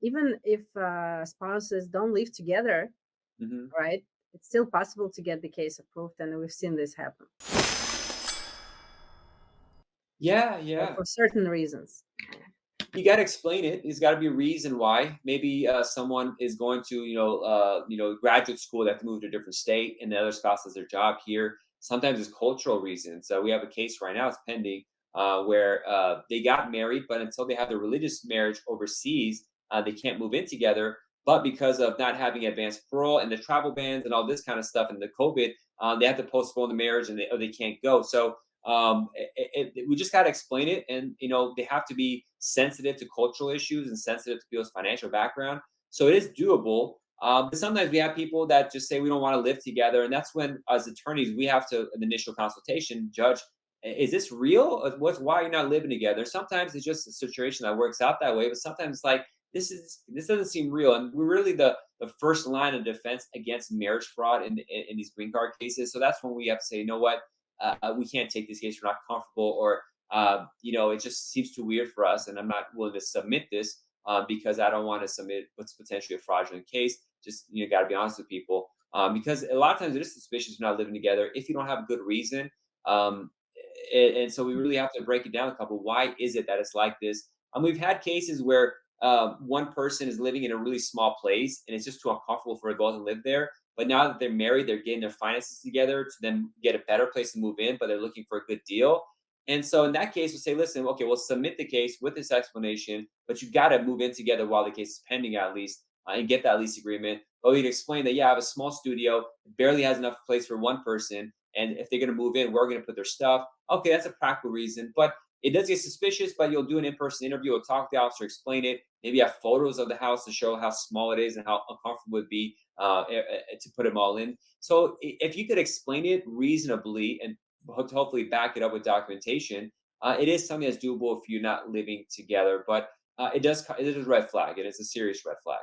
even if spouses don't live together, Hmm. right? It's still possible to get the case approved, and we've seen this happen Yeah, yeah. for certain reasons. You got to explain it. There's got to be a reason why. Maybe someone is going to, graduate school. They have to move to a different state, and the other spouse has their job here. Sometimes it's cultural reasons. So we have a case right now; it's pending, where they got married, but until they have their religious marriage overseas, they can't move in together. But because of not having advanced parole and the travel bans and all this kind of stuff, and the COVID, they have to postpone the marriage, and or they can't go. So we just got to explain it, and they have to be sensitive to cultural issues and sensitive to people's financial background, so it is doable. But sometimes we have people that just say we don't want to live together, and that's when, as attorneys, we have to, in the initial consultation, judge, is this real? What's why you're not living together? Sometimes it's just a situation that works out that way, but sometimes it's like this doesn't seem real, and we're really the first line of defense against marriage fraud in these green card cases. So that's when we have to say, you know what, we can't take this case. We're not comfortable, or it just seems too weird for us, and I'm not willing to submit this because I don't want to submit what's potentially a fraudulent case. Just got to be honest with people, because a lot of times it is suspicious you're not living together if you don't have a good reason. Um, and so we really have to break it down a couple. Why is it that it's like this? We've had cases where one person is living in a really small place and it's just too uncomfortable for adults to live there. But now that they're married, they're getting their finances together to then get a better place to move in, but they're looking for a good deal. And so in that case, we'll say, listen, okay, we'll submit the case with this explanation, but you got to move in together while the case is pending at least, and get that lease agreement. But we'd explain that, yeah, I have a small studio, it barely has enough place for one person. And if they're going to move in, we're going to put their stuff. Okay, that's a practical reason. But it does get suspicious, but you'll do an in-person interview. We'll talk to the officer, explain it. Maybe have photos of the house to show how small it is and how uncomfortable it would be to put them all in. So if you could explain it reasonably and hopefully back it up with documentation, it is something that's doable if you're not living together. But it is a red flag. It is a serious red flag.